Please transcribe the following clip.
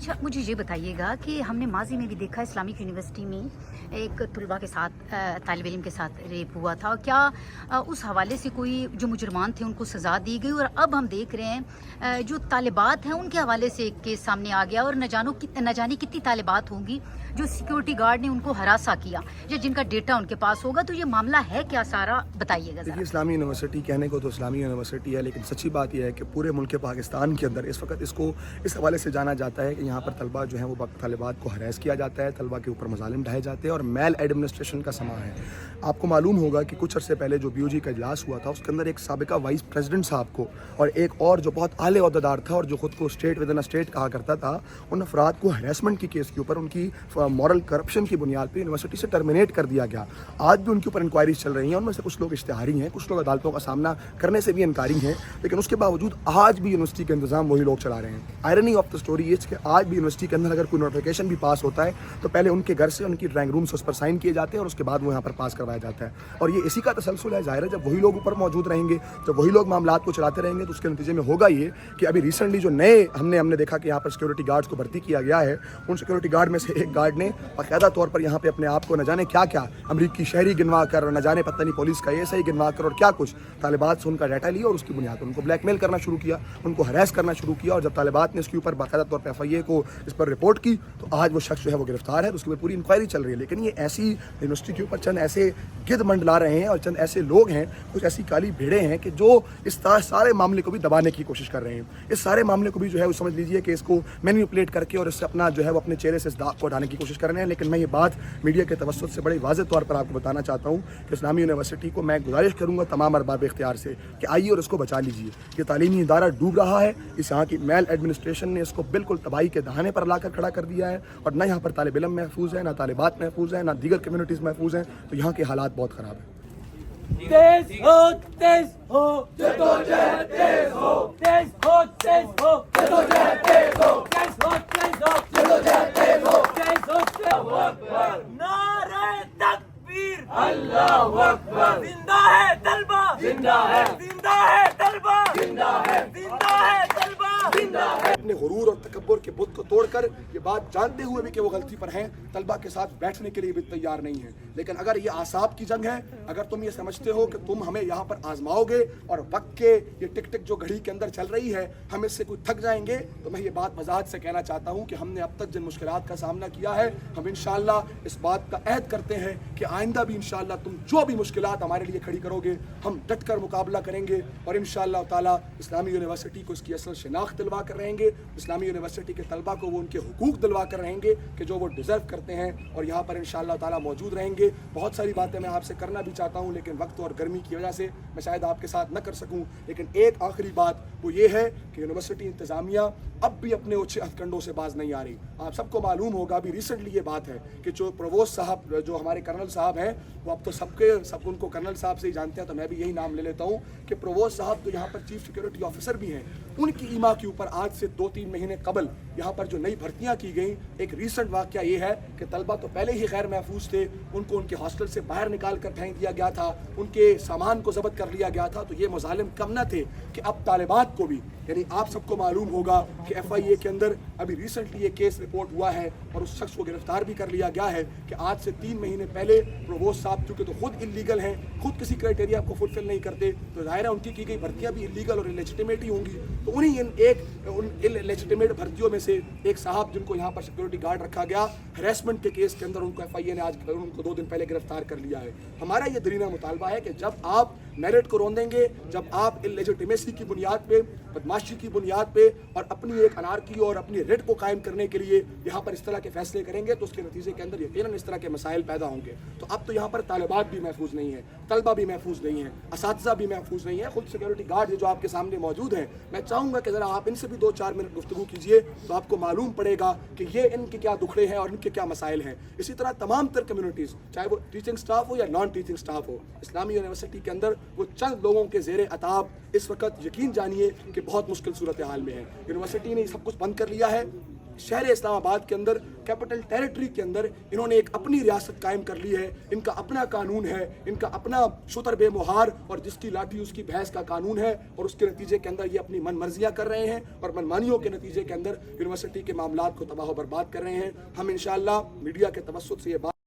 अच्छा, मुझे ये बताइएगा कि हमने माजी में भी देखा इस्लामिक यूनिवर्सिटी में एक तलबा के साथ तालिब इल्म के साथ रेप हुआ था, और क्या उस हवाले से कोई जो मुजरमान थे उनको सज़ा दी गई, और अब हम देख रहे हैं जो तालिबात हैं उनके हवाले से एक केस सामने आ गया, और न जाने कितनी तालिबात होंगी जो सिक्योरिटी गार्ड ने उनको हरासा किया या जिनका डेटा उनके पास होगा। तो ये मामला है क्या सारा, बताइएगा ज़रा। देखिए, इस्लामी यूनिवर्सिटी कहने को तो इस्लामी यूनिवर्सिटी है, लेकिन सच्ची बात यह है कि पूरे मुल्क पाकिस्तान के अंदर इस वक्त इसको इस हवाले से जाना जाता है कि यहाँ पर तलबा जो है वो तालिबात को हरास किया जाता है, तलबा के ऊपर मजालिम ढाए जाते हैं और मेल एडमिनिस्ट्रेशन का समा है। आपको मालूम होगा कि कुछ अर्से पहले जो BOG का इजलास हुआ था उसके अंदर एक साबिका वाइस प्रेसिडेंट साहब को और एक और जो बहुत आले ओहदेदार था और जो खुद को state with in a state कहा करता था, उन अफराद को हरासमेंट की केस के ऊपर उनकी मॉरल करप्शन की बुनियाद पर यूनिवर्सिटी से टर्मिनेट कर दिया गया। आज भी उनके ऊपर इंक्वायरीज चल रही हैं, उनमें से कुछ लोग इश्तिहारी हैं, कुछ लोग अदालतों का सामना करने से भी इनकारी हैं, लेकिन उसके बावजूद आज भी यूनिवर्सिटी का इंतजाम वही लोग चला रहे हैं। आयरनी ऑफ द स्टोरी ये कि आज भी यूनिवर्सिटी के अंदर अगर कोई नोटिफिकेशन भी पास होता है तो पहले उनके घर से उनकी ड्राइंग रूम से उस पर साइन किए जाते हैं और उसके बाद वो यहाँ पर पास करवाया जाता है। और ये इसी का तसलसल है। ज़ाहिर है जब वही लोग ऊपर मौजूद रहेंगे, जब वही लोग मामलात को चलाते रहेंगे, तो उसके नतीजे में होगा ये कि अभी रिसेंटली जो नए हमने देखा कि यहाँ पर सिक्योरिटी गार्ड्स को भर्ती किया गया है, उन सिक्योरिटी गार्ड में से एक गार्ड ने बाकायदा तौर पर यहाँ पे अपने आप को न जाने क्या क्या अमरीकी शहरी गिनवा कर, न जाने पता नहीं पुलिस का ASI गिनवा कर और क्या कुछ तालिबात से उनका डाटा लिया और उसकी बुनियाद पर उनको ब्लैकमेल करना शुरू किया, उनको हरास करना शुरू किया। और जब तालिबात ने इसके ऊपर बाकायदा तौर पर FIA को इस पर रिपोर्ट की तो आज वो शख्स जो है वो गिरफ्तार है, तो उसके ऊपर पूरी इंक्वायरी चल रही है। लेकिन ये ऐसी यूनिवर्सिटी के ऊपर चंद ऐसे गिद्ध मंडला रहे हैं और चंद ऐसे लोग हैं, कुछ ऐसी काली भेड़ें हैं कि जो इस सारे मामले को भी दबाने की कोशिश कर रहे हैं। इस सारे मामले को भी जो है वो समझ लीजिए कि इसको मैनिपुलेट करके और इससे अपना जो है वो अपने चेहरे से इस दाग को हटाने की कोशिश कर रहे हैं। लेकिन मैं ये बात मीडिया के तवज्जुह से बड़े वाज़ेह तौर पर आपको बताना चाहता हूँ कि इस्लामी यूनिवर्सिटी को मैं गुजारिश करूँगा तमाम अरबाब इख्तियार से कि आइए और इसको बचा लीजिए। ये तालीमी इदारा डूब रहा है, इस यहाँ की मेल एडमिनिस्ट्रेशन ने इसको बिल्कुल तबाही के दहाने पर लाकर खड़ा कर दिया है और ना यहाँ पर तालिब इल्म महफूज है, ना तालिबात महफूज है, ना दीगर कम्युनिटीज़ महफूज हैं। तो यहाँ के हालात बहुत ख़राब हैं। तेज हो जद्दोजहद तेज हो, तेज हो जद्दोजहद तेज हो, तेज हो जद्दोजहद तेज हो, तेज हो अल्लाहु अकबर, नारे तकबीर, अल्लाहु अकबर, जिंदा है तलबा, जिंदा है, जिंदा है तलबा, जिंदा है, जिंदा है तलबा, जिंदा है। अपने गुरूर और तकब्बुर के बुत को तोड़कर ये बात जानते हुए भी कि वो गलती पर हैं, तलबा के साथ बैठने के लिए भी तैयार नहीं है। लेकिन अगर ये आसाब की जंग है, अगर तुम ये समझते हो कि तुम हमें यहाँ पर आजमाओगे और वक्त के ये टिक टिक जो घड़ी के अंदर चल रही है हम इससे कुछ थक जाएंगे, तो मैं ये बात वजाहत से कहना चाहता हूँ कि हमने अब तक जिन मुश्किलात का सामना किया है, हम इंशाअल्लाह इस बात का अहद करते हैं कि आइंदा भी इंशाअल्लाह तुम जो भी मुश्किलात हमारे लिए खड़ी करोगे हम डट कर मुकाबला करेंगे और इंशाअल्लाह ताला इस्लामी यूनिवर्सिटी को इसकी असल शिनाख्त दिलवा कर रहेंगे, इस्लामी यूनिवर्सिटी के तलबा को वो उनके हुकूक दिलवा कर रहेंगे कि जो वो डिज़र्व करते हैं और यहाँ पर इंशाअल्लाह ताला मौजूद रहेंगे। बहुत सारी बातें मैं आपसे करना भी चाहता हूँ, लेकिन वक्त और गर्मी की वजह से मैं शायद आपके साथ न कर सकूँ। लेकिन एक आखिरी बात वो ये है कि यूनिवर्सिटी इंतज़ामिया अब भी अपने ऊँचे हथकंडों से बाज नहीं आ रही। आप सबको मालूम होगा, अभी रिसेंटली ये बात है कि जो प्रोवोस्ट साहब जो हमारे कर्नल साहब हैं, वो अब तो सब उनको कर्नल साहब से ही जानते हैं, तो मैं भी यही नाम ले लेता हूँ कि प्रोवोस्ट साहब तो यहाँ पर चीफ सिक्योरिटी ऑफिसर भी हैं। उनकी ईमा के ऊपर आज से 2-3 महीने कबल यहाँ पर जो नई भर्तियाँ की गई, एक रीसेंट वाक़या ये है कि तलबा तो पहले ही गैर महफूज थे, उनको उनके हॉस्टल से बाहर निकाल कर फेंक दिया गया था, उनके सामान को ज़ब्त कर लिया गया था। तो ये मुजालिम कम न थे कि अब तालिबात को भी, यानी आप सबको मालूम होगा कि FIA के अंदर अभी रिसेंटली ये केस रिपोर्ट हुआ है और उस शख्स को गिरफ्तार भी कर लिया गया है कि आज से 3 महीने पहले प्रोवोस्ट साहब चूँकि तो खुद इलीगल हैं, खुद किसी क्राइटेरिया को फुलफिल नहीं करते, तो ज़ाहिर है उनकी की गई भर्तियाँ भी इलीगल और इलेजिटिमेट ही होंगी। तो उन्हीं उन इलेजिटिमेट भर्तियों में से एक साहब जिनको यहाँ पर सिक्योरिटी गार्ड रखा गया, हरेसमेंट के केस के अंदर उनको FIA ने आज उनको 2 दिन पहले गिरफ्तार कर लिया है। हमारा ये दरीना मुतालबा है कि जब आप मेरिट को रोंदेंगे, जब आप इलेजिटिमेसी की बुनियाद पे, बदमाशी की बुनियाद पे और अपनी एक अनारकी और अपनी रेड को कायम करने के लिए यहाँ पर इस तरह के फैसले करेंगे, तो उसके नतीजे के अंदर यकीनन इस तरह के मसाइल पैदा होंगे। तो अब तो यहाँ पर तालिबात भी महफूज नहीं है, तलबा भी महफूज नहीं है, असातिज़ा भी महफूज नहीं है, खुद सिक्योरिटी गार्ड जो आपके सामने मौजूद हैं। मैं चाहूँगा कि ज़रा आप इनसे भी 2-4 मिनट गुफ्तगू कीजिए तो आपको मालूम पड़ेगा कि ये इनके क्या दुखड़े हैं और इनके क्या मसाइल हैं। इसी तरह तमाम तर कम्युनिटीज़, चाहे वो टीचिंग स्टाफ हो या नॉन टीचिंग स्टाफ हो, इस्लामी यूनिवर्सिटी के अंदर वो चंद लोगों के ज़ेरे अताब इस वक्त यकीन जानिए कि बहुत मुश्किल सूरत हाल में है। यूनिवर्सिटी ने सब कुछ बंद कर लिया है, शहर इस्लामाबाद के अंदर कैपिटल टेरिटरी के अंदर इन्होंने एक अपनी रियासत कायम कर ली है। इनका अपना कानून है, इनका अपना शुतर बेमुहार और जिसकी लाठी उसकी भैंस का कानून है, और उसके नतीजे के अंदर ये अपनी मन मर्जियाँ कर रहे हैं और मनमानियों के नतीजे के अंदर यूनिवर्सिटी के मामलात को तबाह बर्बाद कर रहे हैं। हम इंशाअल्लाह मीडिया के तवस्सुत से ये बात